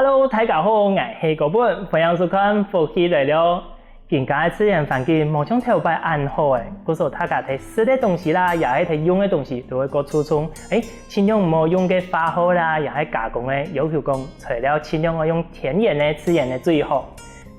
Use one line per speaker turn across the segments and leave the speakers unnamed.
Hello， 大家好，我是高本，欢迎收看福气来了。今家的自然环境冇像头摆安好诶，故说大家睇吃的东西啦，也係睇用的东西都會各出眾。盡量唔好用嘅化學啦，也係加工嘅，要求講材料盡量要用天然的、自然的最好。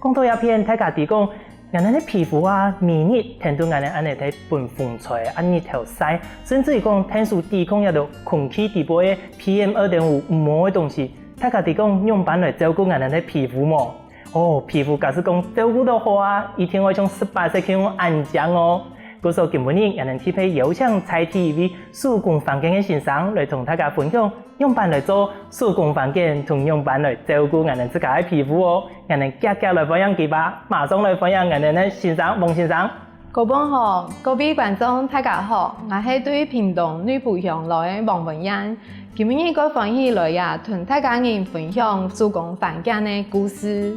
講到一片，大家提講，人哋的皮膚啊、免疫程度，人哋安尼睇本風吹、安日頭曬，甚至於講天數抵抗一度空氣底部嘅 PM2.5唔好嘅東西。大家提講用板來照顧人哋的皮膚麼？皮膚假使講照顧得好啊，一天會從18歲去用安醬哦。故說今日人哋貼喺有請蔡 TV 手工房間嘅先生來同大家分享，用板來做手工房間同用板來照顧人哋自家嘅皮膚哦。人哋夾夾來分享佢吧，馬上來分享人哋嘅先生王先生。
各位好，各位觀眾大家好，我係對屏東女埔鄉來嘅王文燕。今日個歡喜來呀，同大家人分享手工房間嘅故事。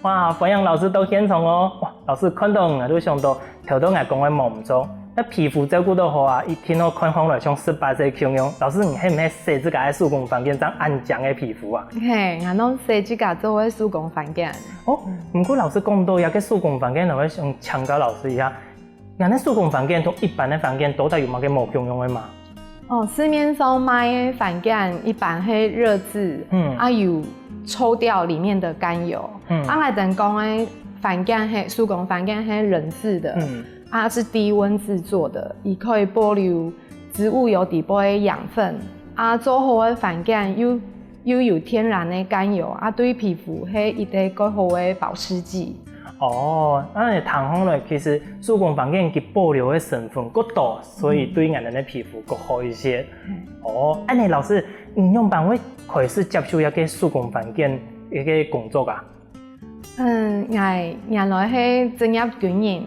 哇，分享老師到現場哦！哇，老師看到我都想到頭到我講嘅冇唔錯。那皮膚照顧得好啊，一聽到看風來像18歲形容。老師，你係唔係設自家嘅手工房間，咁安醬嘅皮膚啊？
係，我攏設自家做嘅手工房間。
唔過老師講到有個手工房間，我想請教老師一下，人哋手工房間同一般嘅房間到底有冇嘅冇共用嘅嘛？
市面上賣嘅房間一般係熱製，有抽掉裡面的甘油。我等講嘅房間係手工房間係人製的，是低溫製作的，也可以保留植物油底部嘅養分。做好嘅房間又有天然嘅甘油，對皮膚係一個好嘅保濕劑。
你談方來，其實手工房間佢保留嘅成分更多，所以對人哋嘅皮膚更好一些。你老師，你用板會開始接觸一個手工房間一個工作啊？
我原來係職業軍人，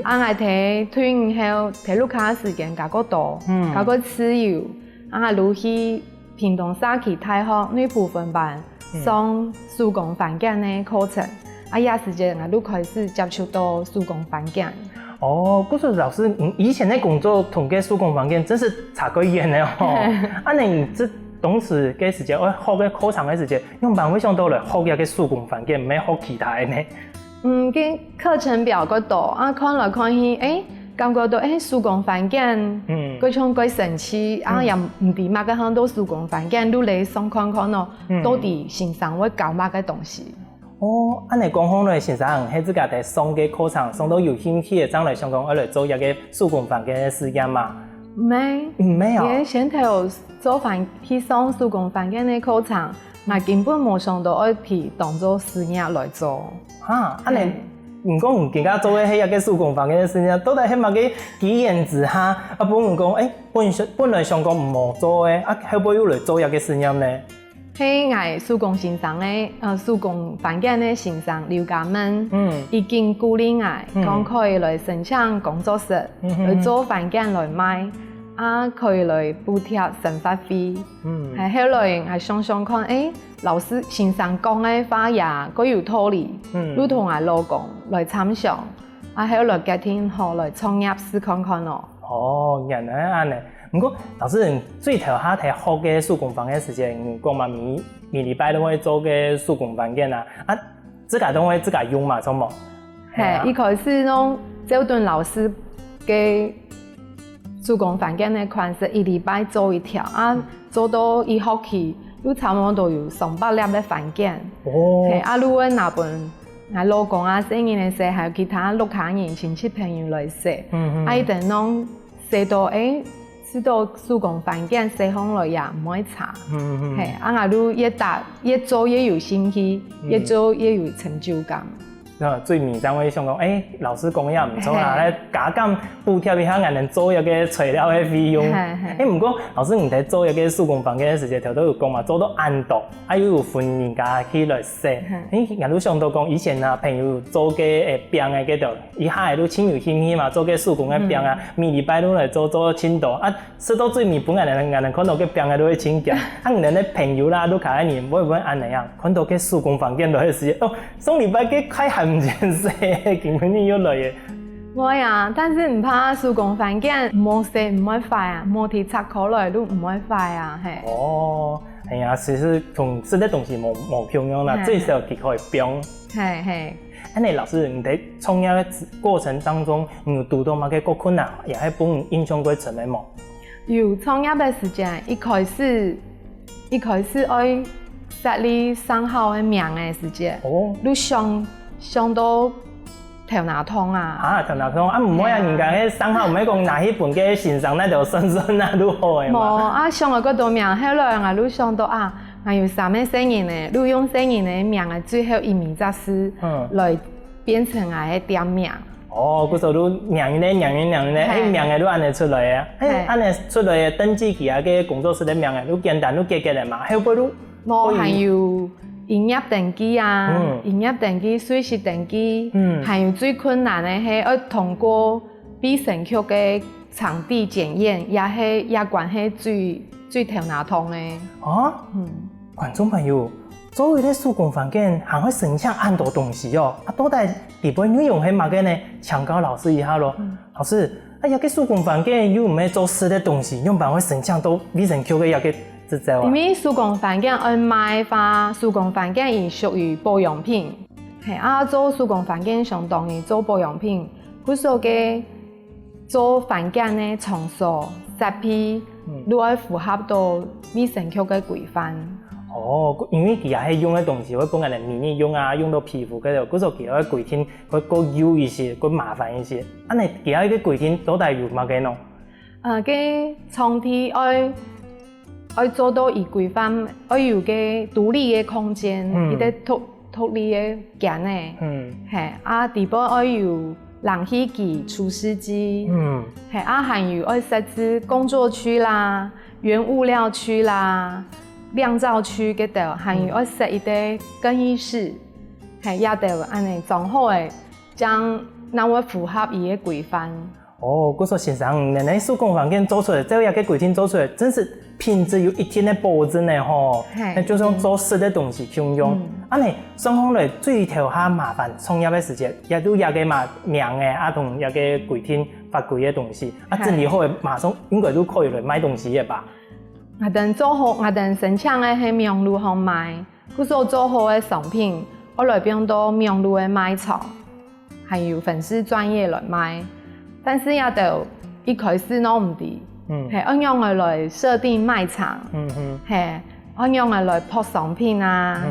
我睇退伍後睇錄卡時間較個多，較個自由，我落去屏東社區大學女部分班上手工房間嘅課程。也時間我都開始接觸到手工房間。
嗰時老師，你以前嘅工作同個手工房間真是差個遠嘅哦。你這當時嘅時間，我學嘅課程嘅時間，用板會想到嚟學一個手工房間，唔係學其他嘅呢？
嘅課程表嗰度，看來看去，感覺到手工房間，嗰種幾神奇，又唔知乜嘅很多手工房間都嚟上看看咯，到底先生會搞乜嘅東西？
你講好來，先生係自家喺上嘅課程，上到有興趣嘅，將來想講我嚟做一個手工房間嘅時間嘛？
唔係啊！先頭去上手工房間嘅課程，我根本冇想到要去當做事業來做。
你唔講唔更加做嘅係一個手工房間嘅事業，到底係乜嘅機緣之下，本唔講本來想講唔好做嘅，後尾又嚟做一個事業呢？
係我手工先生咧，手工房間咧先生劉家文，已經鼓勵我，講可以來申請工作室，來做房間來賣，可以來補貼生活費。後來我想想看，老師先生講嘅話也各有道理，如同我老公來參詳，後來決定好來創業試看看咯。
原來係咁。不過老師，最頭下睇學嘅手工房間時間，講嘛每禮拜都會做嘅手工房間啊，自家都會自家用嘛，錯冇？
係，一開始弄周頓老師嘅手工房間嘅款式，一禮拜做一條，做到一學期，都差唔多有200粒嘅房間。係，如果那本我老公生意嘅時，還有其他陸家人親戚朋友來寫，一定弄寫到知道手工房間寫好來也唔會差，我都越做越有興趣，越做越有成就感。
最面就會想講，老師講嘢唔錯啦，咧加減補貼一下，人哋做一個材料嘅費用。唔過老師唔睇做一個手工房間嘅時間，頭都有講嘛，做到安度，又有分人家去來寫。我都想到講，以前朋友做嘅餅嘅嗰度，一下都親有興趣嘛，做嘅手工嘅餅每禮拜都來做青島，食到最尾本人看到嘅餅都會親夾。人哋朋友啦都卡喺年，會唔會安尼樣？看到嘅手工房間來時，上禮拜嘅開行。唔見識，根本你要來嘅。
我呀，但是唔怕手工房間冇食唔會壞啊，冇提插口來都唔會壞啊，係。
哎呀，其实同吃的东西冇平样啦，最少佢可以变。
嘿嘿。
安尼老师，你在创业的过程当中，你有遇到乜嘅困难，也係幫你影響過什麼冇？
有創業的時間，一開始愛設立上好的名的時間，你想到頭腦痛啊！
頭腦痛啊！唔可以人家迄上好，唔係講拿迄本嘅先生那條順順啊，如何嘅嘛？
冇想到嗰道名，後來啊，你想到啊。還有啥物聲音呢？你用聲音的名嘅最後一名則是來變成啊個店名。
嗰時候你娘咧，迄名嘅你安尼出來啊？安尼出來嘅登記佢啊個工作室嘅名嘅，你簡單你記嘅嘛？後尾你
冇還有營業登記啊，營業登記、稅息登記，還有最困難嘅係要通過必勝客嘅場地檢驗，也關係最頭腦痛嘅。
觀眾朋友，作為咧手工房間，還會生產很多東西哦。到底裡邊你用係乜嘅呢？請教老師一下咯。老師，一個手工房間有唔係做實的東西，用辦會生產到必勝客嘅一個執照啊？
因為手工房間要賣花，手工房間亦屬於保養品。做手工房間相當於做保養品，佢所嘅做房間嘅場所設備，都要符合到必勝客嘅規範。
因為佢也係用嘅東西，會幫人哋免疫用啊，用到皮膚嗰度，嗰時候佢有個櫃天，會過油一些，會麻煩一些。安尼佢有一個櫃天，到底有乜嘅喏？
嘅場地要做到伊規範，要有個獨立嘅空間，伊個獨立嘅間咧，地步要有冷氣機、除濕機，還有要設置工作區啦、原物料區啦。釀造區嗰度，還有要設一個更衣室，也就安尼裝好誒，將讓我符合伊個規範。
嗰時候先生，你手工房間做出來，這樣個規定做出來，真是品質有一定的保證的吼。就算做實的東西去用，安尼雙方來最頭下麻煩創業的時間，也都有個嘛名嘅，同有個規定法規的東西，整理好馬上應該都可以來賣東西嘅吧。
我哋做好，我哋生產嘅係名路行賣，佢所做好嘅商品，我來變到名路嘅賣場，還有粉絲專業來賣。但是也就一開始攞唔掂，係按樣嘅來設定賣場，係按樣嘅來鋪商品啊，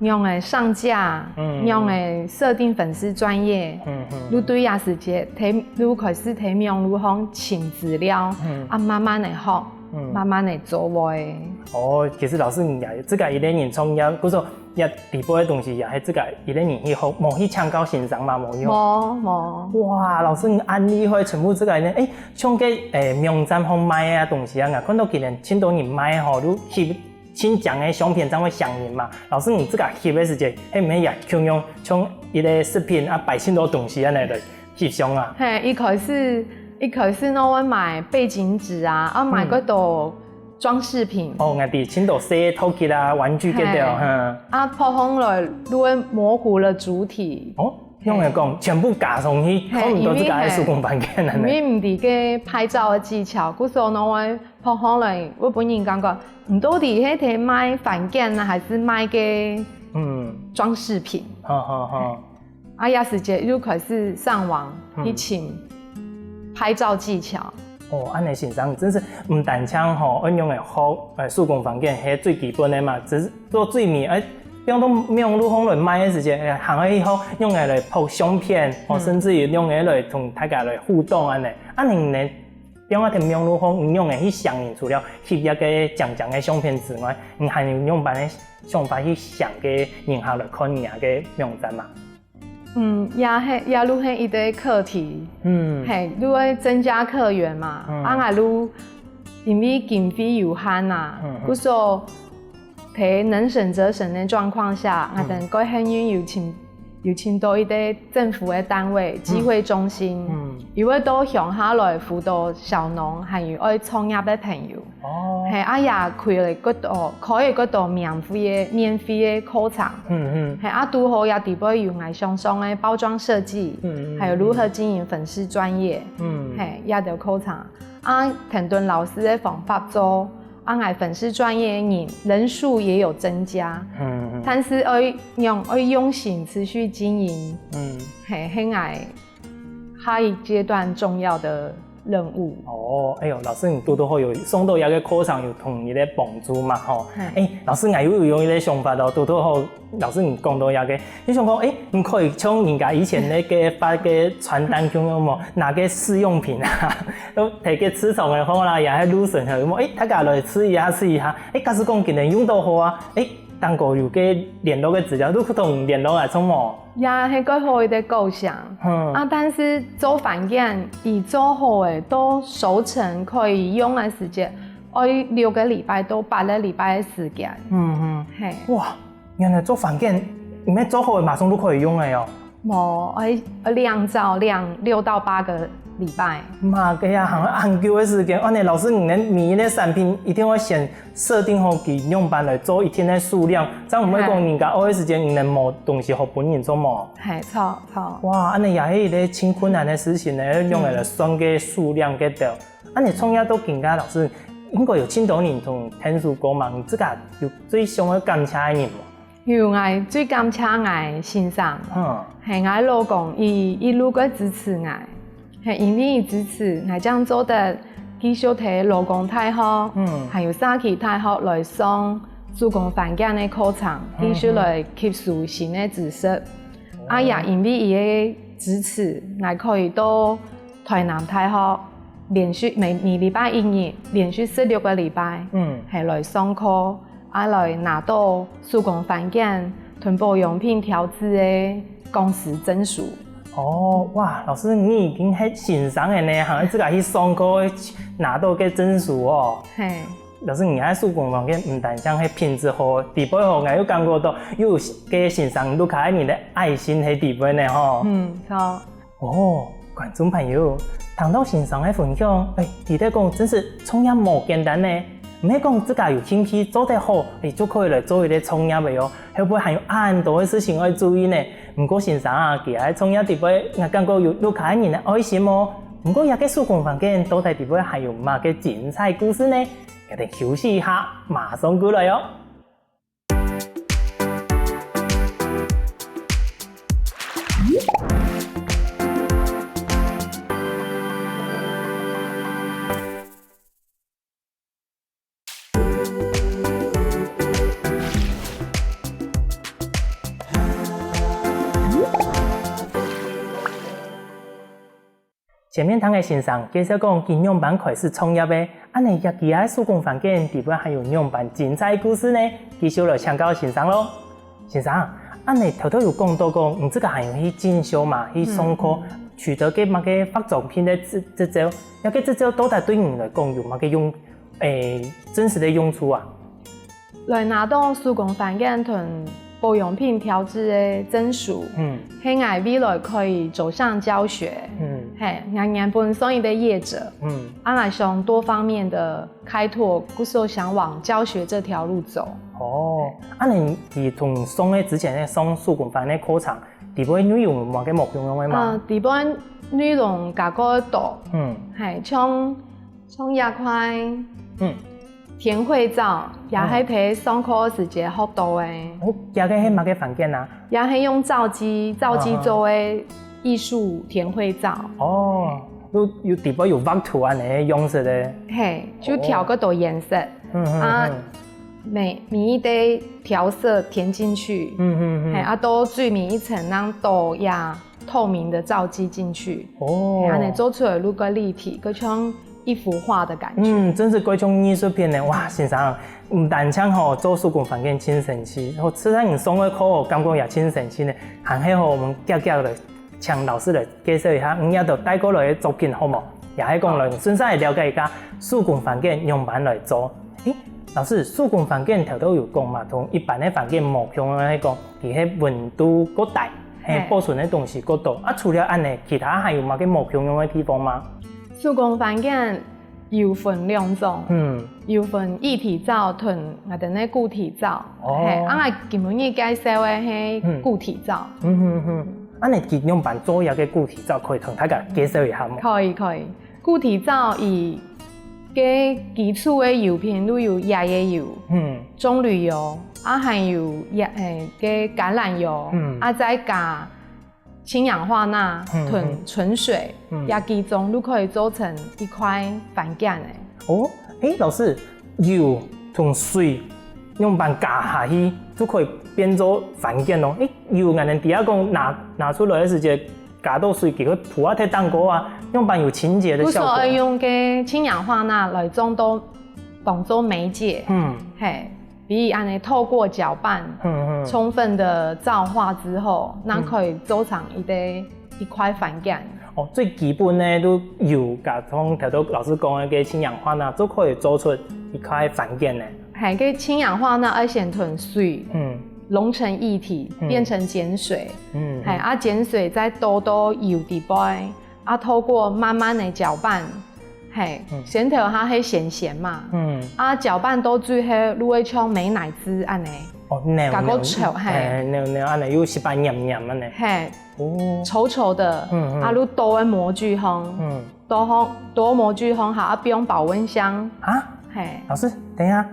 樣嘅上架，樣嘅設定粉絲專業，你對也是隻睇，你開始睇名路行請資料，慢慢嚟學。慢慢嚟做喎。
其實老師你也自家一個人創業，嗰時候也地步嘅東西也係自家一個人去學，冇去請教先生嘛，冇用。
冇。
哇，老師你安厲害，全部自家人，像個網站上賣啊東西啊，看到佢哋千多人賣吼，都翕新獎嘅相片，才會響應嘛。老師你自家翕嘅時間，係唔係也共用像一個視頻啊，擺千多東西啊嚟嚟翕相啊？
係一開始我會買背景紙啊，買嗰度裝飾品。
我哋千多些陶器啦、玩具嗰度，
鋪上來都會模糊了主體。
用嚟講，全部加上去，可能都自家喺手工房間啦。
因為唔係嘅拍照嘅技巧，嗰時候我會鋪上來，我本人感覺唔到底係睇賣房間啊，還是賣嘅裝飾品。也是就又開始上網去請拍照技巧。
安尼先生真是唔單槍運用嘅好手工房間係最基本嘅嘛，只是做最面比方講用路風來賣嘅時間，行咗以後用嚟拍相片，甚至於用嚟同大家來互動安尼。呢，比方講睇用路風用嚟去響應除了翕一個講嘅相片之外，你還用別嘅想法去想嘅人客來看你嘅網站嘛？
也都係一個課題，你會增加客源嘛？因為經費有限啊，嗰時候喺能省則省嘅狀況下，我哋該很願有請到一啲政府嘅單位、機會中心，因為到鄉下來輔導小農，還有愛創業嘅朋友，也開嚟嗰度可以嗰度免費嘅課程，都好也地步用嚟上上嘅包裝設計，還有如何經營粉絲專業，也就課程，田頓老師嘅方法做。俺爱粉丝专业人数也有增加，但是要用心持续经营，很爱下一阶段重要的任务。
哦，哎呦，老师你多好有送到一个课程有同你的帮助嘛吼。老师我有用一个想法哦，多好，老师你讲到一个，你想讲唔可以像人家以前那个发个传单咁样么，拿个试用品啊，都摕个吃虫的好啦，也系卤笋的么，大家来吃一下，假使讲今日用到好啊，当个有个联络的资料，都同联络来创么？
也係個好的構想，但是做飯件而做好的都熟成可以用的時間，要6個禮拜到8個禮拜的時間。
哇，原來做飯件，唔係做好的馬上都可以用的哦。
冇，要晾6到8個禮拜。
媽嘅呀，很久的時間，老師你每一個產品一定要先設定好給用班來做一天的數量，這樣唔會講人家學的時間，你能冇東西學本人做冇？
係錯。
哇，也係一個挺困難的事情呢，用嚟算個數量嘅度。你創業都更加老師應該有很多人同聽書講嘛，你自家有最想要感謝的人冇？
有我最感謝我先生，係我老公，一路個支持我。係因為支持，我將做得繼續睇勞工大學，還有沙期大學來上手工飯件的課程，繼續來吸收新的知識。也因為伊嘅支持，我可以到台南大學連續每禮拜1日，連續16個禮拜，係來上課，來拿到手工飯件同保養品調製的公司證書。
哇，老師你已經係欣賞的呢，行自家去上課拿到個證書哦。老師你喺手工飯件唔但將係品質好，地步好，我有感覺到有個欣賞都睇你的愛心喺地步呢吼。
好。
觀眾朋友，聽到欣賞的分享，你哋講真是創業冇簡單呢。唔係講自家有興趣做得好，就可以來做一個創業的哦。會不會還有很多的事情要注意呢？唔過先生啊，其實創業地位，我感覺有睇人的愛心哦。唔過一個手工飯件到底地位還有乜嘅精彩故事呢？我哋休息一下，馬上過來哦。前面談嘅先生介紹講，佢樣板開始創業嘅，你日記喺手工飯件地方還有樣板精彩故事呢？繼續來請教先生咯。先生，你頭頭有講到講，你自己還有去進修嘛，去上課，取得嘅乜嘅化妝品嘅執照，一個執照到底對你來講有乜嘅用？真實的用處啊？
來拿到手工飯件同保養品調製的證書，係我未來可以走上教學，我本身一個業者，我想多方面的開拓，故是想往教學這條路走。
你同上嘅之前咧上手工飯嘅課程，地方內容冇嘅目標嘅嘛？
地方內容較個多，像牙塊，填繪照也係喺上課時節學到嘅。
也係乜嘅飯件啊？
也係用皂機做嘅藝術填繪照。
有地方有畫圖案嘅樣式咧。
就調嗰度顏色，每一啲調色填進去，都最每一層讓都呀透明的皂基進去，你做出來如果立體，嗰種一幅畫的感覺。
真是嗰種藝術片呢！哇，先生，唔但將做手工飯件真神奇，吃上你送嘅課，感覺也真神奇呢。還係我們夾嚟請老師來介紹一下，也就帶過來嘅作品好冇？也係講來順勢了解一下手工飯件樣板來做。老師，手工飯件頭都有講嘛，同一般的飯件冇同嚟講，佢係溫度過大，保存的東西過多。除了安尼，其他還有乜嘅冇同樣的地方嗎？
手工飯件有分兩種，有分液體皂同我哋嘅固體皂。我今日介紹嘅係固體皂。
你見樣板做一個固體皂，可以同大家介紹一下嗎？
可以。固體皂嘅基础嘅油品都有椰椰油、棕榈油，还有嘅橄榄油，再加氢氧化钠、纯水，也几种都可以做成一块饭粿的。
哦，老师，油同水用板加下去就可以变做饭粿咯。油俺们底下讲拿出来的时间。加到水给佢铺下睇蛋糕啊，用板有清洁的效果。
所以用嘅氢氧化钠来当做媒介，比如安尼透过搅拌，充分的皂化之后，那可以做成一块饭粿。
哦，最基本呢都油加从头到老师讲嘅氢氧化钠，就可以做出一块饭粿呢。
系嘅氢氧化钠要先囤水。溶成液体，变成碱水，碱水再倒到油底杯，透过慢慢的搅拌，先头它系咸嘛，搅拌到最后，你会像美乃滋安尼，加个稠，
安尼又是把黏黏安尼，
稠稠的，你倒喺模具烘，倒模具烘下，不用保温箱，
老师，等一下。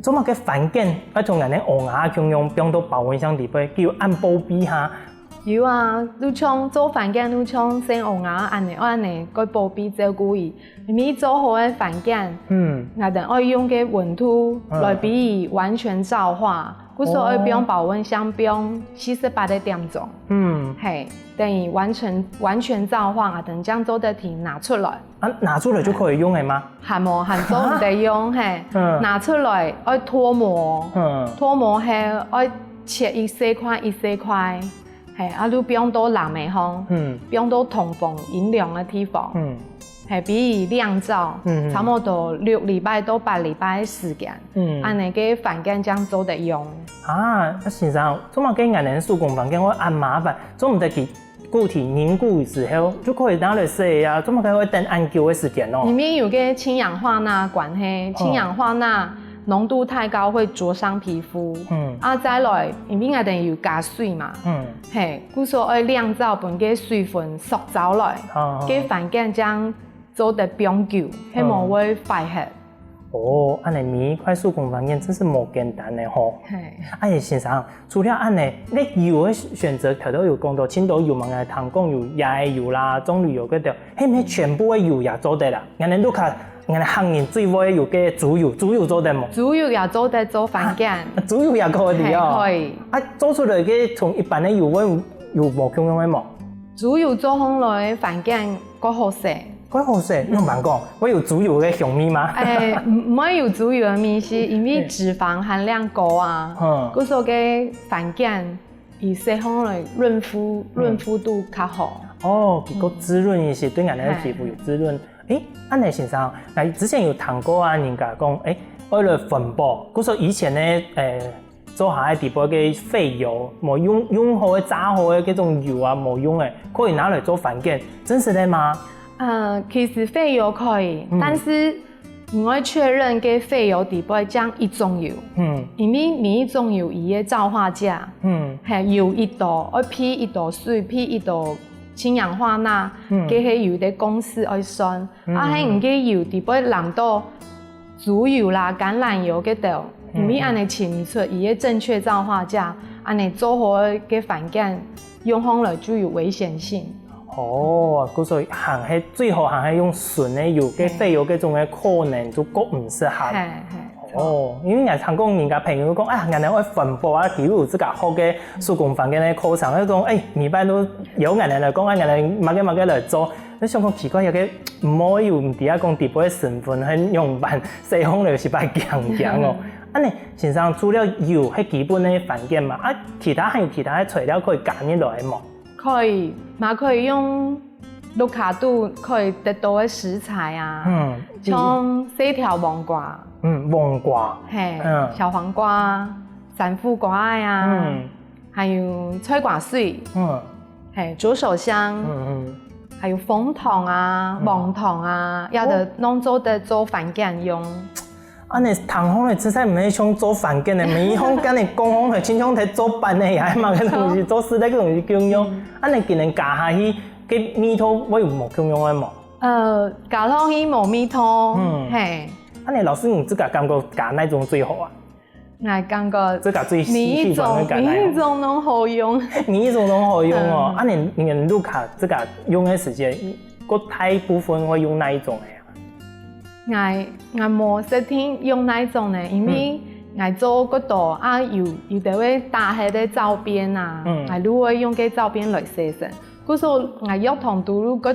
做乜嘅饭粿，要從人哋鵝牙咁樣放到保溫箱底邊，叫按保庇下。
有啊，你像做饭粿，你像生鵝牙安尼，個保庇照顧伊。你做好嘅饭粿，我哋愛用嘅溫度來比完全皂化，故所愛用保溫箱，不用48點鐘。等於完全皂化，等將做的體拿出來。
拿出來就可以用係嗎？
還做唔得用，拿出來愛脫模，脫模係愛切一細塊，你不用到冷微烘，不用到通風陰涼嘅地方，比如釀造，差不多6禮拜到8禮拜時間，安尼嘅飯粿將做得用。
先生，做乜嘅人手工飯粿我按麻煩，做唔得佢。固體凝固之後就可以拿來食啊，做乜佢會等按久的時間咯？裡面
有個氫氧化钠關係，氫氧化鈉濃度太高會灼傷皮膚。再來，因為我哋要加水嘛，故所愛釀造本個水分縮走來，嘅飯粿將做得長久，係冇會壞血。
安尼米塊手工飯粿真是冇簡單的吼。先生，除了安尼，你油的選擇頭都有講到，青豆油嘛，糖貢油、椰油啦、棕櫚油嗰條，係咪全部的油也做得啦？我哋都看，我哋行人最會有嘅豬油做得冇？
豬油也做得做飯粿，
豬油也可以哦。
可以。
做出來嘅從一般的油味有冇共用的冇？
豬油做好來飯粿較好食。
怪好食，用慢講，我有豬油嘅香味嗎？
唔可以有豬油嘅味，是因為脂肪含量高啊。嗰所嘅飯粿，以食好來潤膚度較好。
比較滋潤一些，對人嘅皮膚有滋潤。安尼先生，之前有談過啊，人家講，為了環保，嗰所以前呢，做下一地步嘅廢油，冇用好嘅炸好嘅嗰種油啊，冇用嘅，可以拿來做飯粿，真實的嗎？
其實廢油可以，但是你要確認嘅廢油底部將一種油，因為每一種油伊嘅皂化價，係油一度，要配一度水，配一度氫氧化鈉，嘅係油嘅公式要算，係唔嘅油底部淋到豬油啦、橄欖油嘅度，因為安尼清出伊嘅正確皂化價，安尼做好嘅飯粿用烘來就有危險性。
嗰所以行係最好行係用純嘅油，嘅廢油嗰種嘅可能就覺唔適合。因為常講人家朋友講人哋愛環保啊，佢有自家好嘅手工飯粿嘅課程，佢講每擺都有人嚟講，人哋乜嘅嚟做，你想講奇怪有嘅唔可以用底下講底部嘅成分係用辦細烘嚟是擺強哦。先生除了油係基本嘅飯粿嘛，其他還有其他嘅材料可以加入落嚟冇？
可以，嘛可以用盧卡度可以得到嘅食材啊，像細條黃瓜，
黃瓜，
小黃瓜、山芋瓜呀，還有菜瓜水，左手香，還有楓糖啊、黃糖啊，要得弄做得做飯粿用。
安尼糖烘嘅食材唔係像做飯粿嘅，每烘跟你講烘嘅，親像睇做飯嘅，也係嘛個東西，做食材個東西共用。安尼既然加下去，嘅味道我又冇共用嘅冇。
加落去糯米汤，嘿。
啊，你老师你自个感觉加哪种最好啊？
我感觉
自个最喜欢的加哪
每一种都好用，
每一种都好用哦。啊，你卢卡自个用的时间，个大部分会用哪一种的
呀？我冇设定用哪一种呢？因为我做嗰度啊，有的会打迄个照片啊，我如果用个照片来写成，嗰时候我要同读入嗰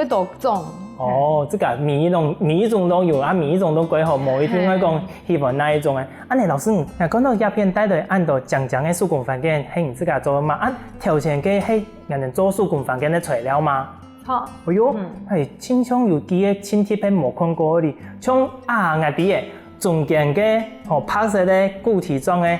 度种。
哦，这个每一种都有啊，每一种都几好，冇一定会讲喜欢哪一种诶。啊，你老师，我讲到鸦片带的按到讲的手工饭店，系你自个做嘛？啊，条件嘅系人哋做手工饭店的材料吗？
好。
哎呦，系亲像有啲嘅亲贴片冇看过哩，像啊我啲嘅中间嘅拍摄的固体状嘅。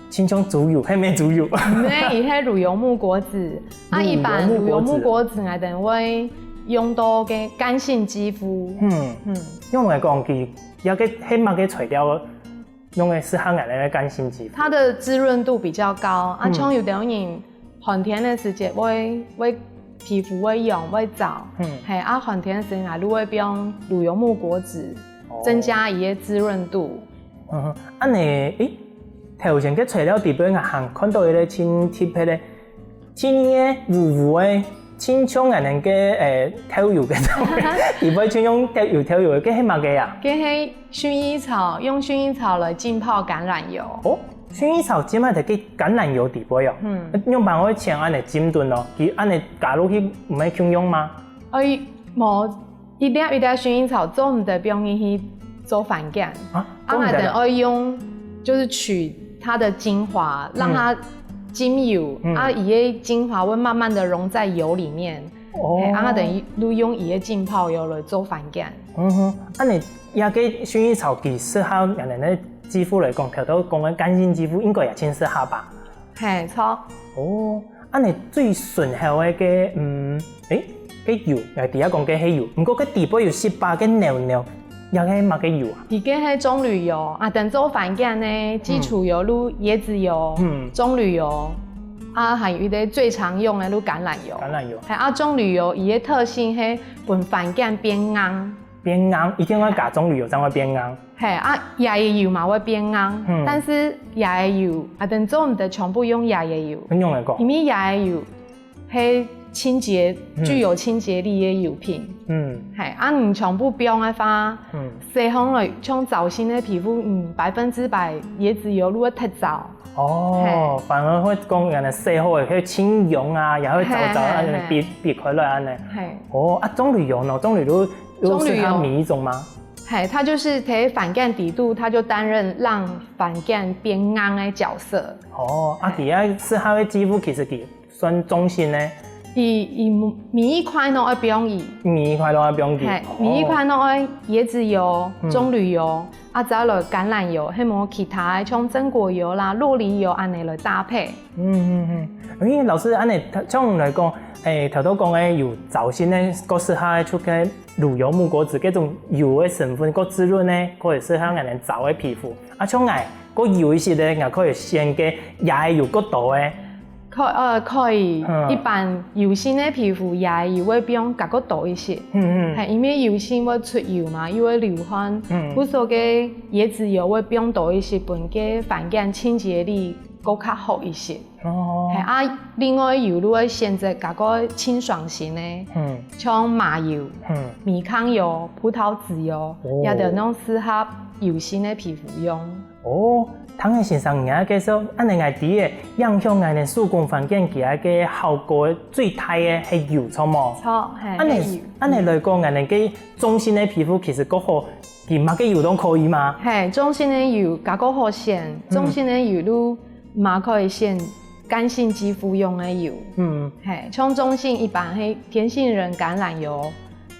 亲像猪油，系咩猪油？
咩？伊系乳油木果子，啊，一般乳油木果子我哋会用到嘅干性肌肤。
因为讲佢有个黑马嘅材料，用嘅是香港人的干性肌肤。
它的滋润度比较高，啊，像有啲人寒天的时节会皮肤会痒会燥，系啊，寒天的时间如果用乳油木果子，增加伊嘅滋润度。
啊你头前嘅材料底边行看到一个亲贴片咧，天嘅糊嘅，亲像人哋嘅跳油嘅，底边亲像跳油嘅，嘅系乜嘅啊？
嘅系薰衣草，用薰衣草来浸泡橄榄油。
哦，薰衣草浸埋就嘅橄榄油底边哦。用办法前安尼浸炖咯，佢安尼加入去唔系香用吗？
冇一粒薰衣草做唔得，用去做饭羹啊，我哋要用就是取它的精华，让它精油，伊的精华会慢慢的溶在油里面，啊，等于用伊的浸泡油来做饭羹。
啊你也给薰衣草给适合人的肌肤来讲，头头讲的干性肌肤应该也挺适合吧？
嘿，错。
哦，啊你最顺效的个油，第一讲嘅系油，不过佢底部有18个尿。又係乜嘅油啊？
而家係棕櫚油啊，等做飯羹呢，基礎油如椰子油、棕櫚油啊，還有一啲最常用嘅如橄欖油。
橄欖油
係啊，棕櫚油伊嘅特性係讓飯羹變硬。
變硬，一定要加棕櫚油才會變硬。
係啊，椰椰油嘛會變硬，但是椰椰油啊，等做唔得全部用椰椰油。
用嚟講，
因為椰椰油係具有清潔力嘅油品，係啊，你全部不用嘅話，洗好來像早先嘅皮膚，100%椰子油如果太早，
反而會講人哋洗好嘅去清溶啊，又去走啊，別開來安尼。係，啊棕櫚油呢？棕櫚油是它哪一種嗎？
係，它就是睇飯羹底度，它就擔任讓飯羹變硬嘅角色。
其他適合嘅肌膚其實佢算中性呢？
伊每一塊都愛不用伊，
每一塊都愛不用伊，
每一塊都愛椰子油、棕櫚油，啊再來橄欖油，係冇其他像榛果油啦、酪梨油安尼來搭配。
老師安尼像來講，頭頭講嘅油早先咧，個適合出嘅乳油木果子嗰種油嘅成分，個滋潤咧，可以適合人哋早嘅皮膚。啊，像個油一些咧，也可以先嘅椰油個度嘅。
可以，一般油性的皮膚椰油會比較較多一些，係因為油性會出油嘛，又會流汗，不過嘅椰子油會比較多一些，本嘅飯羹清潔力更較好一些。係啊，另外油都會選擇較個清爽型的，像麻油、米糠油、葡萄籽油，也就能適合油性的皮膚用。
湯嘅先生而家介紹，安尼我哋嘅影響我哋手工飯羹其實嘅效果最大嘅係油錯冇？
錯係。
安尼來講，我哋嘅中性嘅皮膚其實嗰個佢乜嘅油都可以嘛？
係中性嘅油較個好選，中性嘅油都嘛可以選乾性肌膚用嘅油。係像中性一般係甜杏仁橄欖油、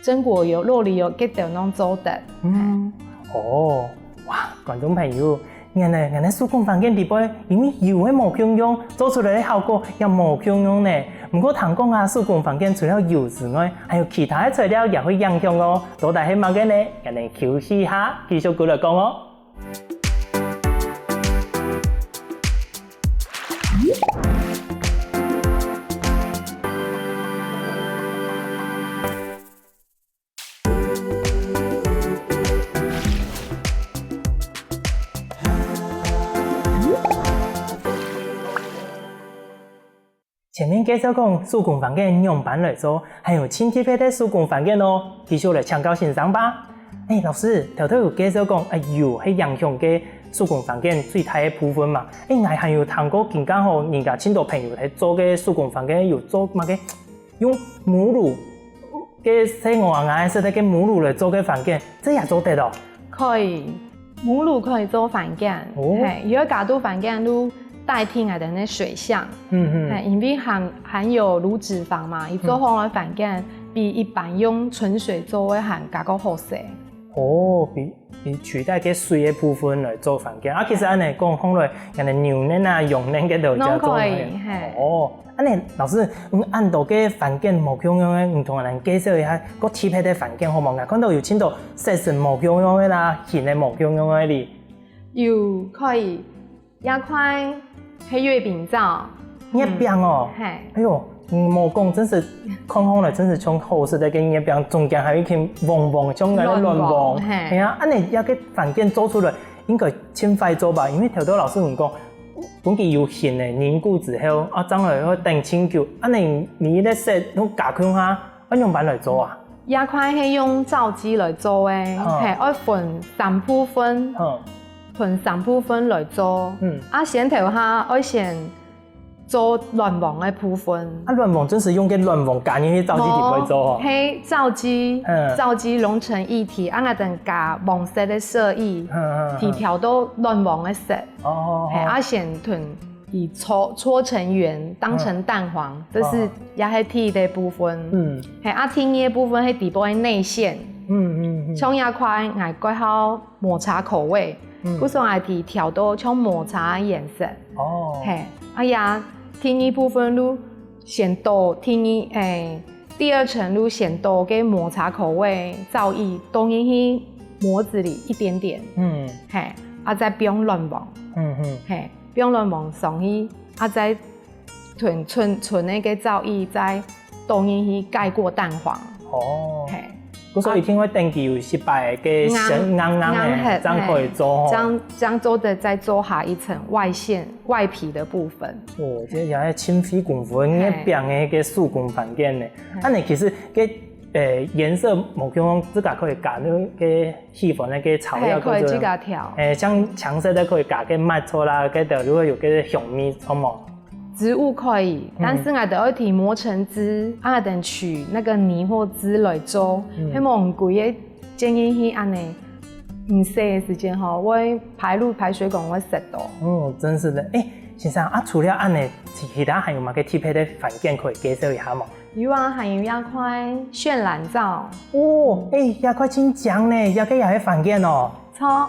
榛果油、酪梨油結條能做得。
哇，觀眾朋友。人哋手工飯羹底部，因為油係冇香用，做出來嘅效果又冇香用呢。不過聽講啊，手工飯羹除了油之外，還有其他嘅材料也會影響哦。到底係乜嘅呢？人哋休息下，繼續過來講哦。前面介绍讲施工房间用板来做，还有轻贴配的施工房间哦，继续来请教欣赏吧。老师，头有介绍讲，係影響嘅施工房間最大嘅部分嘛。我還有聽過更加好，人家很多朋友喺做嘅施工房間有做乜嘅，用母乳嘅細我眼識得嘅母乳嚟做嘅房間，這也做得咯。
可以，母乳可以做房間，如果假如房間都代替我哋嘅水箱，因為含有乳脂肪嘛，而做好嘅房間比一般用純水做嘅還加個好食。
比取代嘅水嘅部分嚟做房間。其實安尼講好來，人哋牛奶啊、羊奶嘅度就做嘅。安尼老師，按到嘅房間冇共用嘅，唔同人介紹一下個貼配嘅房間好冇？看到有聽到色神冇共用嘅啦，顯嘅冇共用嘅哩。
有可以，一塊係月餅罩。
月餅哦。哎呦。冇講，真是看好來，真是像好食的嘅月餅，中間還有一圈黃黃像嗰啲亂黃，係啊，安尼一個房間做出來應該輕快做吧，因為頭多老師唔講，本佢有形嘅凝固之後，將來要定清球，安尼你咧色都加強下，用板來做啊？
一塊係用皂機來做嘅，係愛分3部分，分3部分來做，先頭下愛先。做軟黃嘅部分，
軟黃真是用嘅軟黃加入去皂機裡面做哦。
係皂機融成一體，我等加黃色嘅色液，調到軟黃嘅色。係先囤以搓成圓，當成蛋黃，這是也係鐵嘅部分。係鐵嘅部分係底部嘅內餡。像一塊我改好抹茶口味，嗰時我係調到像抹茶顏色。係天一部分都先多，第二層都先多嘅抹茶口味皂液倒進去模子裡一點點，再不用亂忘，不用亂忘上去，再純那個皂液再倒進去蓋過蛋黃。
所以聽講登記有失敗嘅硬嘅，這樣可以做。
這樣做的再做下一層外皮的部分。
這也係清費功夫，一邊嘅個施工房間呢。你其實個顏色冇講，自家可以加那個氣氛那個草藥，
可以自家調。
像牆色的可以加個麥草啦，個的如果有個香味，好冇？
植物可以，但是我哋要磨成汁，等取那個泥或汁來做，希望貴嘅建議去安尼，唔使嘅時間吼，會排水管會塞到。
真是的。先生除了安尼，其他還有乜嘅貼配的房間可以介紹一下冇？
有啊，還有一塊渲染皂。
一塊真正呢，一個也係房間哦。
錯。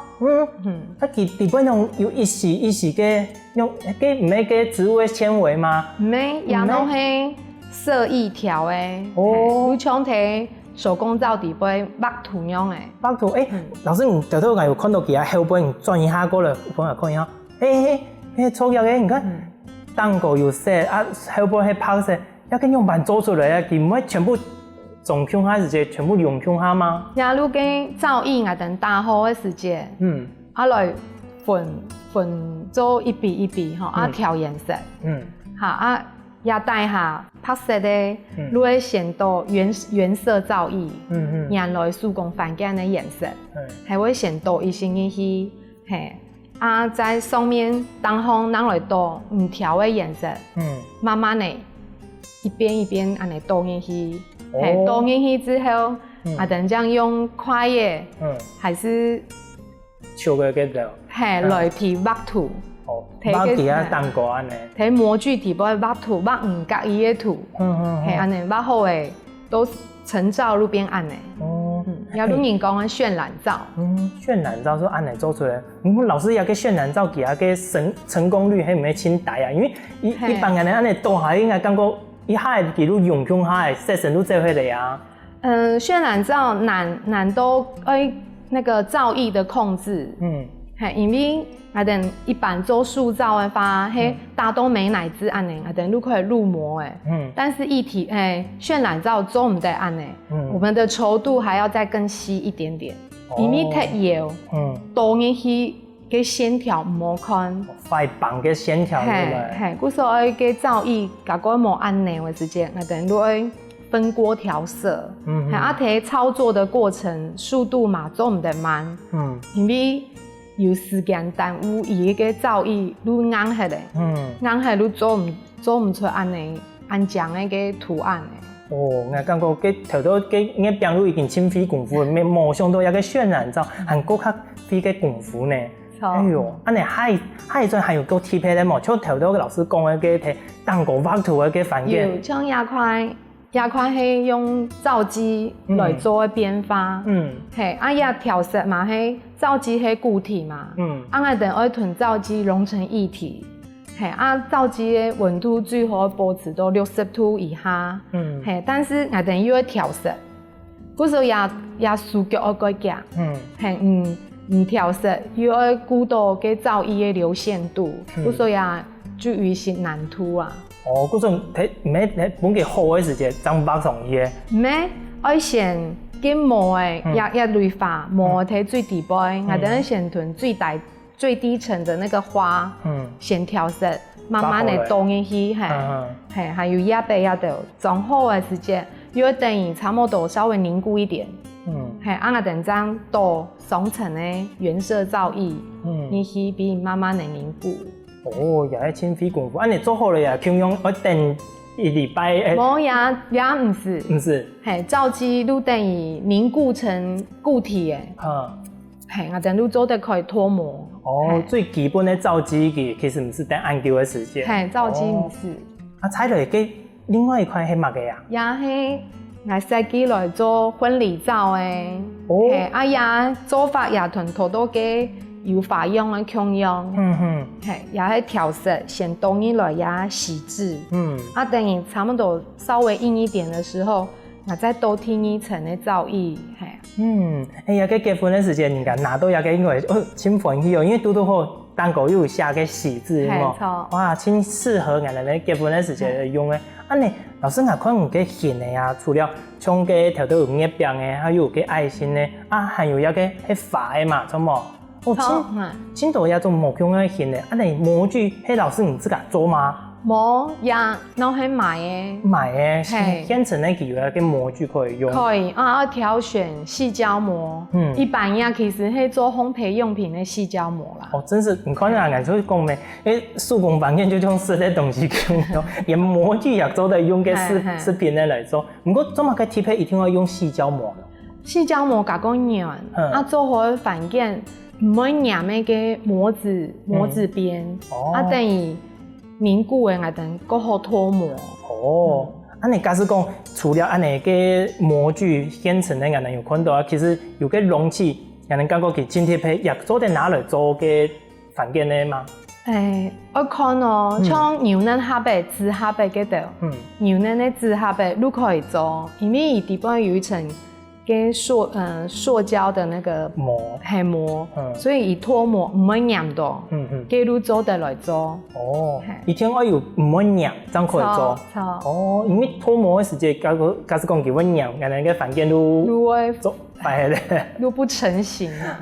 基本上有一時嘅。用嘅唔係嘅植物嘅纖維嗎？唔係，
也攏係色液條嘅。有像睇手工皂底杯畫圖樣嘅。
畫圖老師，你頭頭我有看到佢啊後背轉一下過來，幫我看一下。錯嘅嘅，你看蛋糕有色後背係泡色，要跟用板做出來啊，佢唔會全部總胸下直接全部用胸下嗎？
假如跟皂液啊等打好嘅時間，來混做一筆一筆調顏色，也帶下拍色的，如果顯到原色皂液，原來施工房間的顏色，還會顯到一些去，在上面當空拿來倒唔調的顏色，慢慢的一邊一邊安尼倒進去，倒進去之後，等這樣用快嘅，還是
手嘅嗰度。
來貼畫圖，
畫其他蛋糕安尼。
睇模具底部畫圖，畫唔介意嘅圖，安尼畫好誒，都成皂路邊安尼。有啲人講嘅渲染皂。
渲染皂說安尼做出來，老師有個渲染皂，其他個成功率係唔係輕大啊？因為一般人安尼倒下應該感覺一下記錄用用下色神都做起嚟啊。
渲染皂難度那個皂液的控制。因為一般做塑皂的話，大多美乃滋安尼，都可以入模誒。但是液體渲染皂做唔得安尼，我們的稠度還要再更稀一點點。因為太油，倒進去个线条唔好看，
快绑个线条出来。
嘿，故所以个造诣，甲个无安尼的时间，我等如爱分锅调色，睇操作的过程速度嘛做唔得慢，因为有时间耽误，伊个造诣愈硬下来，硬下愈做唔出安尼安将的个图案的。
哦，我感觉佢头头佢应该表露已经真费功夫，模上都有个渲染照，韩国较费个功夫呢。哎呦，安尼还仲还有个贴片咧冇，像头头个老师讲的个睇蛋糕画图的个反应。
有，像亚块是用皂基来做的编发，亚调色嘛是皂基是固体嘛，我等爱囤皂基融成一体。皂基的温度最好保持到60度以下。但是我等又要调色，不是也数据要改加。唔调色又要顾到个皂液的流线度，不是也就有些难度啊。
哦，嗰種睇唔係本嘅好嘅時間，張白同嘢。
唔係，我先嘅模嘅一類化，模睇最底部，我等先囤最低層的那個花，先調色，慢慢地倒進去，還有壓到裝好嘅時間，又要等於差不多稍微凝固一點。我等張倒雙層的原色皂液，你去俾慢慢地凝固。
哦，也係千費功夫，安尼做好了呀，咁樣我等一禮拜。
冇也唔是，
唔是，
皂基都等於凝固成固體嘅。我等都做得可以脫模。
哦，最基本的皂基其實唔是等按久的時間。
皂基唔是。
踩落嘅另外一塊係乜嘅呀？
也係我設計來做婚禮皂嘅。也做法也同好多嘅。有法用啊，強用，也係調色，先倒入來也洗製，等於差不多稍微硬一點的時候，我再倒添一層的皂液，
呀，個結婚的時間，人家拿到呀個因為真歡喜哦，因為都好蛋糕又有下個洗製，哇，真適合人哋結婚的時間用嘅。安尼，老師我看有個顯的呀，除了像個頭都有月餅的，還有個愛心的，還有一個係發的嘛，錯冇？青島也做模樣嘅顯嘅，你模具係老師你自己做嗎？
冇，也我係買嘅。
買嘅，現成嘅有一個模具可以用。
可以要挑選矽膠膜。一般呀，其實係做烘焙用品嘅矽膠膜啦。
真是唔可能人就講咩？手工房間就用實的東西用，連模具也做得用嘅食品嚟做。不過做乜嘅貼片一定要用矽膠膜。
矽膠膜加個軟，做好嘅反件。唔會黏那個模子邊，等於凝固的，等個好脫模。你假使講除了安尼個模具現成的，人有看到其實有個容器，人感覺佢今天配也做得拿來做個飯件的嗎？我看哦，像牛奶盒嘅紙盒嘅嗰度，牛奶的紙盒嘅都可以做，因為伊底部有一層。跟塑膠的那個膜，所以以脫膜唔會黏到，給都做得來做。以前我有唔會黏，真可以做。因為脫膜的時間，假使講佢會黏，人哋個飯件都會做壞咧，都不成型啊。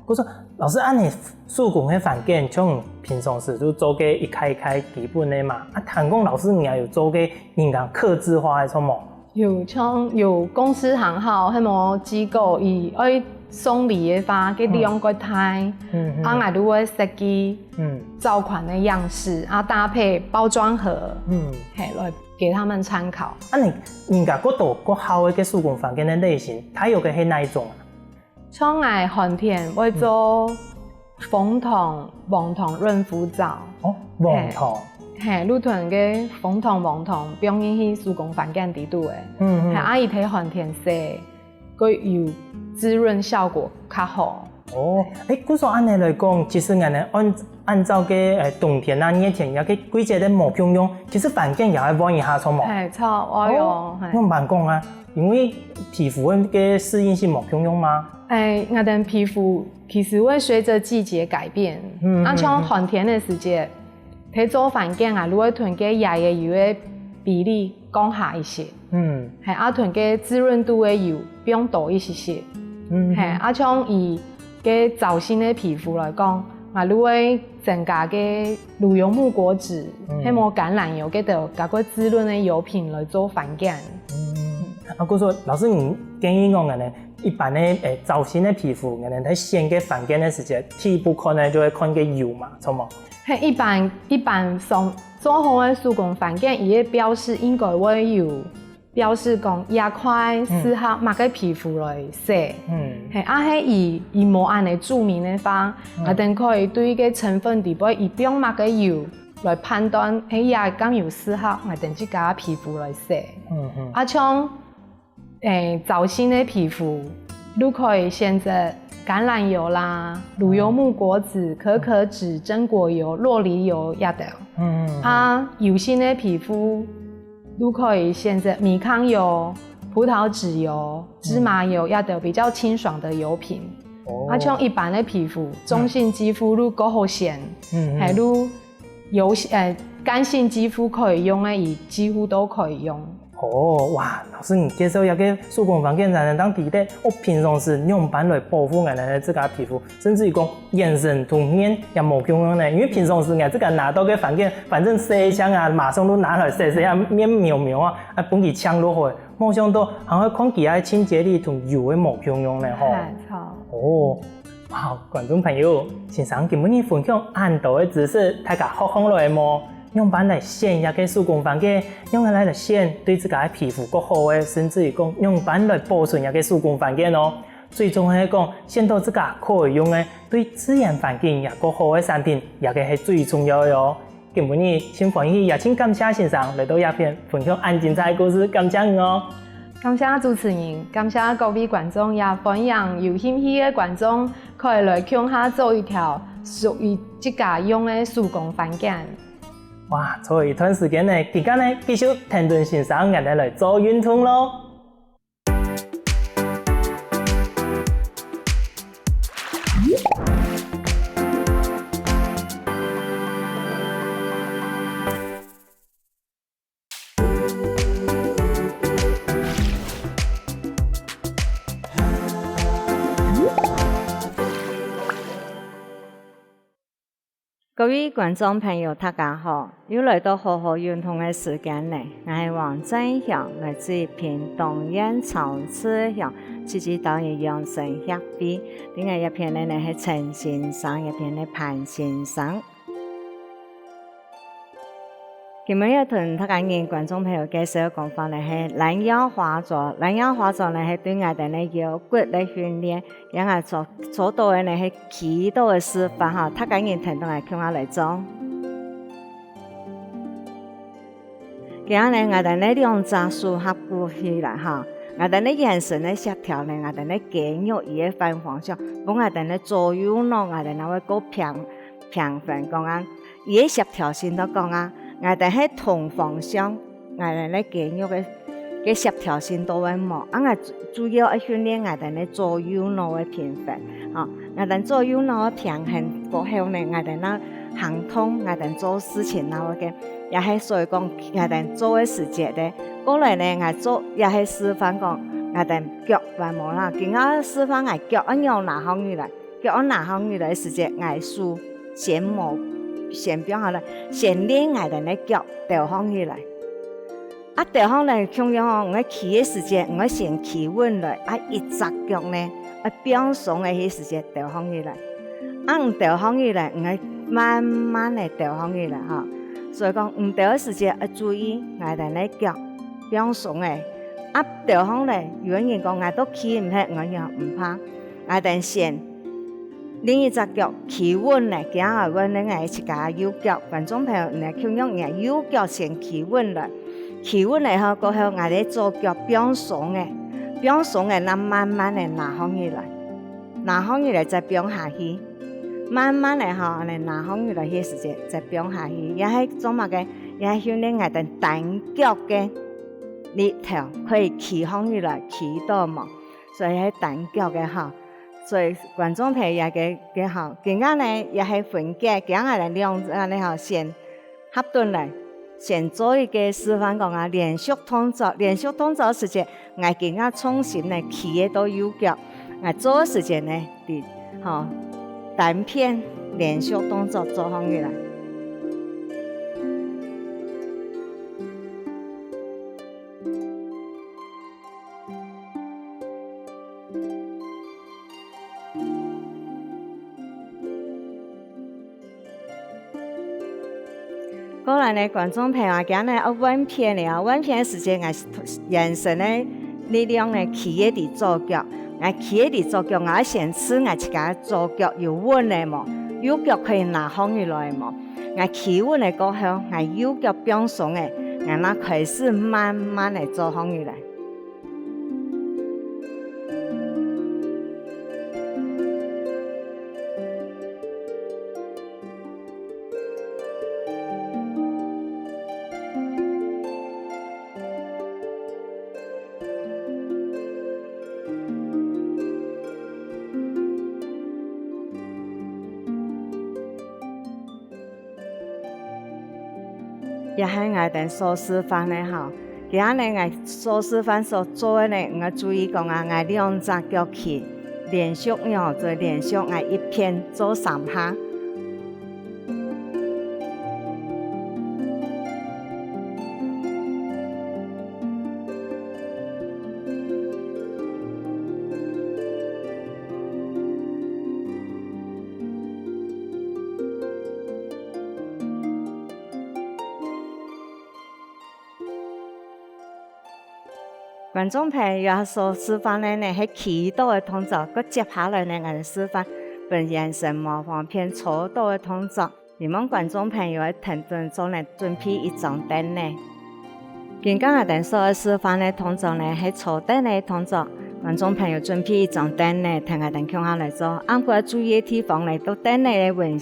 我說老師，按你手工的飯件，像平常時就做個一開基本的嘛。談講老師你也有做個人家客製化的什麼？有公司行號，迄麼機構伊愛送禮的話，佢利用個台，我都會設計造款的樣式，搭配包裝盒，來給他們參考。你人家嗰度個好嘅手工飯件的類型，它有個係哪一種啊？像我寒天會做楓糖、黃糖潤膚皂。黃糖。你囤個楓糖、黃糖，不用去手工飯件底度嘅，阿姨睇寒天色，佢有滋潤效果較好。嗰種按你來講，其實按照個冬天啊、熱天有個季節的模樣用，其實飯件也會換一下錯冇？錯，我唔講啊，因為皮膚嘅適應性模樣用嗎？我哋皮膚其實會隨着季節改變，像寒天的時節。喺做飯件啊，如果囤嘅椰嘅油嘅比例降下一些，囤嘅滋潤度嘅油不用多一些些，像以嘅造型嘅皮肤来讲，我如会增加嘅乳油木果脂、迄么橄榄油，嘅着加个滋润嘅油品来做反感。
我说老师，你建议我呢？一般的造型的皮肤，我们在先嘅反感的时间，第一步可能就会看个油嘛，错冇？
係一般上做好嘅手工反感，伊嘅表示应该会有表示讲也快适合某个皮肤来洗。係係以无按嚟注明嘅话，我哋可以对个成分地位以用某个油来判断，係也咁有适合我哋自家皮肤来洗。像造型的皮肤，都可以选择橄榄油啦、乳油木果脂、可可脂、榛果油、洛梨油也得。油性的皮肤都可以选择米糠油、葡萄籽油、芝麻油也得比较清爽的油品。像一般的皮肤，中性肌肤都够好选，还都干性肌肤可以用的，也几乎都可以用。
哇！老师，你介绍一个手工房间才能当地的，我平常时用板来保护我们的自家皮肤，甚至于讲眼神同面也冇用呢。因为平常时我自家拿到个房间，反正洗一枪啊，马上都拿来洗下面苗苗啊，本佢枪落去，冇想到还会看其他清洁力同油的冇用呢吼。哇！观众朋友，先生今日分享很多的知识，大家学上来冇？用板来选一个手工房嘅，用来选对自家的皮肤更好嘅，甚至于讲用板来保存一个手工房嘅咯。最重要系讲选到自家可以用嘅，对自然环境也更好嘅产品，也个系最重要嘅哦。今日先欢喜也请感谢先生来到这边分享很精彩的故事，感谢你哦。
感谢主持人，感谢各位观众，也欢迎有兴趣的观众可以来乡下做一条属于自家用的手工房间。
哇，做一段时间呢，期间呢，继续停顿欣赏我哋来做运动咯。
各位观众朋友，大家好！又来到好好运动的时间呢，我係黃真祥，來自屏東縣潮州鄉自治島嘅養生協會。另外一邊呢係陳先生，一邊係潘先生。今日要同大家嘅觀眾朋友介紹嘅講法呢係懶腰花座。懶腰花座呢係對我哋呢腰骨嘅訓練，讓我做到嘅呢係企到嘅示範嚇，大家嘅聽到係叫我嚟做。今日呢，我哋呢兩隻手合鼓起來嚇，我哋呢眼神呢協調呢，我哋呢肌肉也反方向，幫我哋呢左右腦，我哋呢會個平衡講啊，也協調性都講啊。我哋喺同方向，我哋咧肌肉嘅協調性都會冇，我主要係訓練我哋咧左右腦嘅平衡，我哋左右腦嘅平衡過後呢，我哋咧行通，我哋做事情那個嘅，也係所以講我哋做嘅時節咧，過來呢我做也係示範講我哋腳還冇啦，今日示範我腳一樣拿好起來，腳一拿好起來時節我數先冇。先表下來，先練我哋嘅腳調放起來。調放嚟，同樣我企嘅時節，我先企穩來。一隻腳呢，表鬆嘅迄時節調放起來。調放起來，我慢慢嚟調放起來哈。所以講唔調嘅時節，注意我哋嘅腳表鬆嘅。調放嚟，有人講我都企唔起，我又唔怕。我哋先。另一隻腳企穩咧，行下穩咧，我一家右腳，觀眾朋友咧，同樣我右腳先企穩來，企穩嚟後，過後我哋左腳表鬆嘅，那慢慢嚟拿放起來，拿放起來再表下去，慢慢嚟後，我哋拿放起來迄時節再表下去，也係做乜嘅？也係訓練我哋單腳嘅力條可以企放起來，企到嘛，所以係單腳嘅嚇。所以觀眾朋友也幾好，今日呢也係分解，今日嚟兩呢嚇先合頓嚟，先做一個示範講啊，連續動作時節，我今日重新嚟企到右腳，我做時節呢，单片连续动作做好起来。过来呢，观众朋友，今日要稳片了，稳片的时间，我眼神的力量呢，企业的左脚，我企业的左脚，我先吃我自家左脚有稳的嘛，右脚可以拿放起来嘛，我企稳的过后，我右脚变松的，我那开始慢慢的做放起来。也係我哋所示範嘅吼，今日我所示範所做嘅呢，我注意講啊，我兩隻腳起連續搖做連續，我一片做3下。觀眾朋友所示範的呢，係起倒的動作，佮接下來呢，我哋示範本眼神模仿片錯倒的動作。希望觀眾朋友喺停頓中呢，準備一張凳呢。今日我哋所示範的動作呢，係錯凳的動作。觀眾朋友準備一張凳呢，聽我哋向下來做。按過注意的地方呢，都凳呢嘅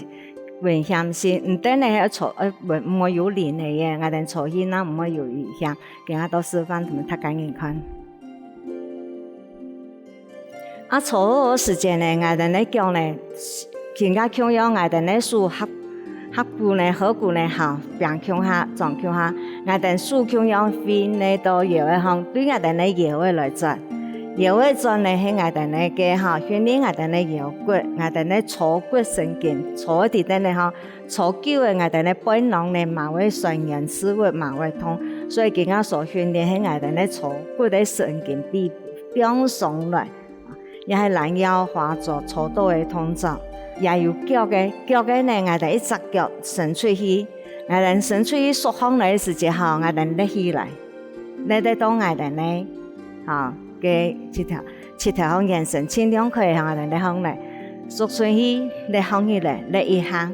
危險性，唔凳呢係坐唔會有連嘅嘢，我哋坐起呢唔會有危險。今日都示範同埋睇緊眼看。啊，坐嘅時間呢，我哋呢腳呢，更加強要我哋呢數合骨呢，合骨呢好，變強下，撞強下，我哋數強要飛呢到腰嘅行，對我哋呢腰嘅來做。腰嘅做呢係我哋呢嘅嚇，訓練我哋呢腰骨，我哋呢坐骨神經，坐啲的呢嚇，坐久嘅我哋呢背囊呢嘛會酸軟，刺會嘛會痛，所以今日所訓練係我哋呢坐骨嘅神經變鬆來，也係懶腰化做坐倒嘅動作，也有腳嘅呢，我哋一隻腳伸出去，我哋伸出去縮放嚟嘅時間嚇，我哋拎起來，拎得到我哋呢嚇。嘅七條向眼神，盡量可以向我哋咧向嚟，縮出去咧向起來，咧一下，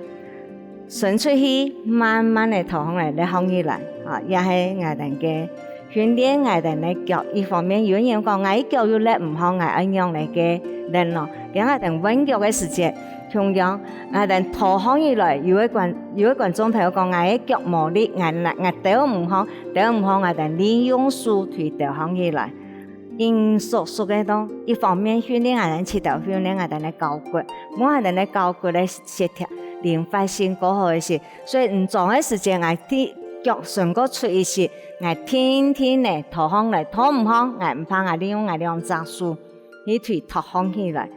伸出去慢慢嚟頭向嚟咧向起來，也係我哋嘅訓練我哋咧腳，一方面有人講我腳要叻唔好，我一樣嚟嘅練咯，咁我哋穩腳嘅時節，同樣我哋頭向起來，有一觀眾朋友講我腳冇力，我掉唔好，我哋利用手推掉向起來。因所嘅當，一方面訓練我哋七條訓練我哋嘅腳骨，我哋嘅腳骨咧協調靈活性過好嘅事，所以唔做嘅時間，我啲腳順過出一時，我天天咧托向嚟，托唔好，我唔怕，我利用我兩隻手去推托向起來，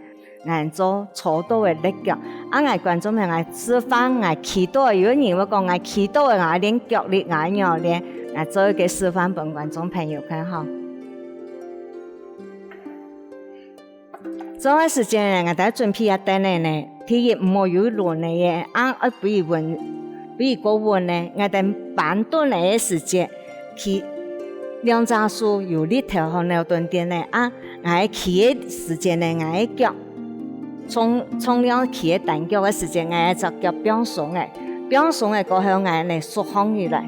我做錯倒嘅力腳，我觀眾朋友示範我企倒，有人會講我企倒嘅，我練腳力，我要練，我做一個示範俾觀眾朋友看好。做嘅時間，我哋準備一等呢，第一冇有輪嘅嘢，比如過穩呢，我哋板凳嘅時間，佢兩隻手有力條和牛頓點呢，我企嘅時間呢，我腳從兩企嘅單腳嘅時間，我隻腳變鬆嘅過後，我嚟縮放起來，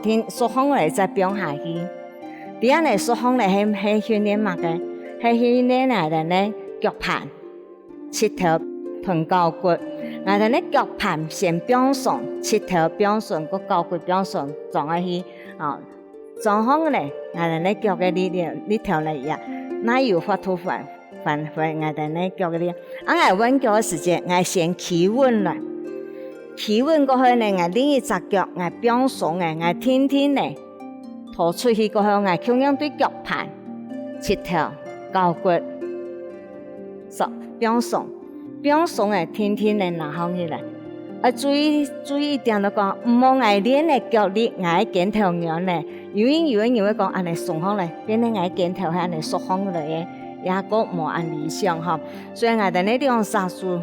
聽縮放嚟再變下去，第二嚟縮放嚟係訓練乜嘅？係訓練我哋呢。腳盤七條盤腳骨，我哋呢腳盤先變鬆，七條變鬆，個腳骨變鬆，撞下去，撞好咧，我哋呢腳嘅呢條嚟呀，哪有發突反我哋呢腳嘅呢？我穩腳嘅時間，我先企穩啦，企穩過後呢，我另一隻腳我變鬆嘅，我天天呢拖出去過後，我同樣對腳盤七條腳骨。變鬆，表爽的天天的拿放起来。注意一点就讲，唔好爱练的脚力，爱肩头软的，有人会讲安尼爽好嘞，变成爱肩头安尼缩放了嘅，也个无按理想哈。所以我哋呢两杀术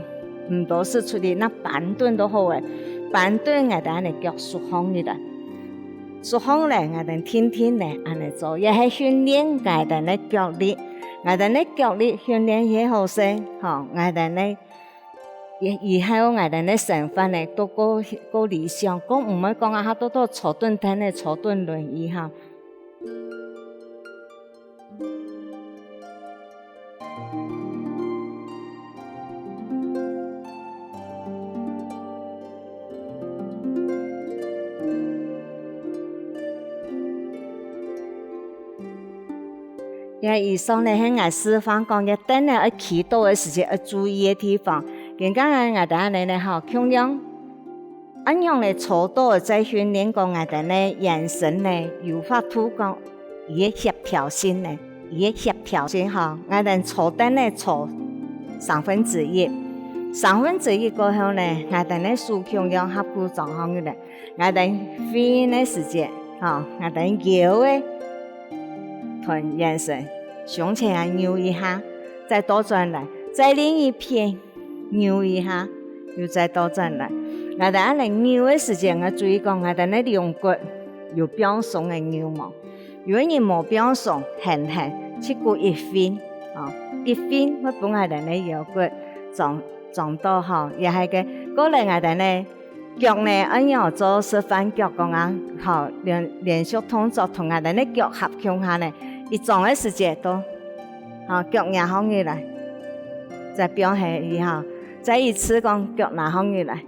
唔多是出嚟，那板凳都好诶，板凳我哋安尼脚缩放起来，缩放咧，我哋天天咧安尼做，也系训练我哋呢脚力，我哋呢脚力训练也好些，吼，我哋呢。以後我哋呢成分呢都個理想，講唔係講啊，都坐頓凳呢，坐頓輪椅哈。以上呢係我示範講嘅，等呢喺祈禱嘅時間要注意嘅地方。更加我哋安尼咧，吼，咁樣按樣咧坐到在訓練講我哋咧眼神咧有法度講伊嘅協調性咧，伊嘅協調性吼，我哋坐等咧坐1/3過後咧，我哋咧數咁樣合乎狀況嘅咧，我哋飛嘅時間，吼，我哋搖嘅同眼神向前扭一下，再倒轉來，再另一邊。扭一下，又再倒轉來。我哋安尼扭嘅時間，我注意講，我哋呢兩骨有表爽嘅扭毛。如果你冇表爽，輕切骨一分，一分我幫我哋呢腰骨撞到吼，也係嘅。過嚟我哋呢腳呢按樣做示範腳講啊，好連續動作同我哋呢腳合向下呢，一撞嘅時間都，腳壓放起來，再表下以後。再一次講腳拿放起來，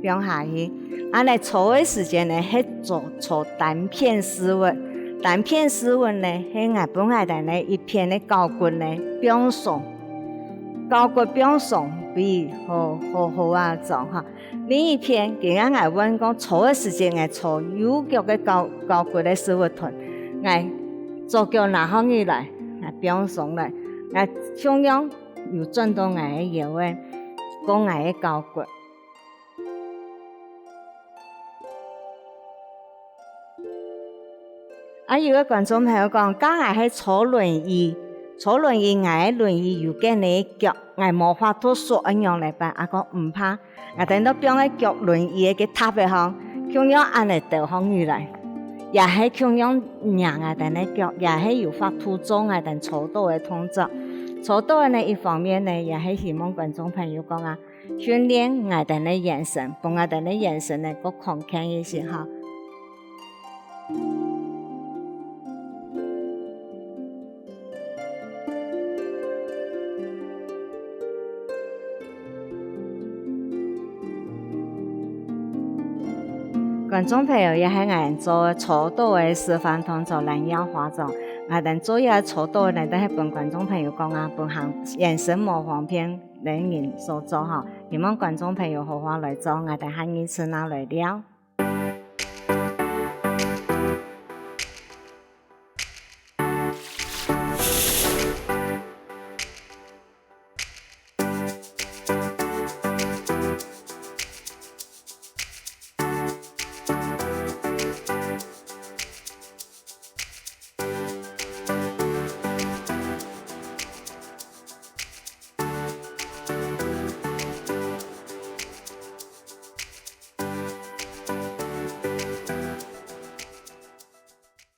表下去。安尼坐嘅時間呢，係坐單片斯文。單片斯文呢，係我本來哋呢一片嘅高骨呢表爽，高骨表爽比好啊做哈。另一片，佢啱我問講坐嘅時間，我坐右腳嘅高骨嘅斯文臀，我左腳拿放起來，我表爽來，我同樣又轉到我嘅腰嘅。講我嘅高骨，有個觀眾朋友講，剛才係坐輪椅，我嘅輪椅有嘅你腳，我冇法度說一樣嚟辦，講唔怕，我等到變嘅腳輪椅嘅塔嘅行，咁樣安尼倒放起來，也係咁樣讓我哋嘅腳，也係有法度做我哋坐到嘅動作。坐到呢一方面呢，也係希望觀眾朋友講啊，訓練我哋嘅眼神，幫我哋嘅眼神呢個擴開一些哈。觀眾朋友也係我做坐到嘅示範動作懶腰化妝。我哋做嘢坐到呢，都係幫觀眾朋友講啊，幫行眼神模仿片兩人所做哈，希望觀眾朋友好好來做，我哋下一次拿來了。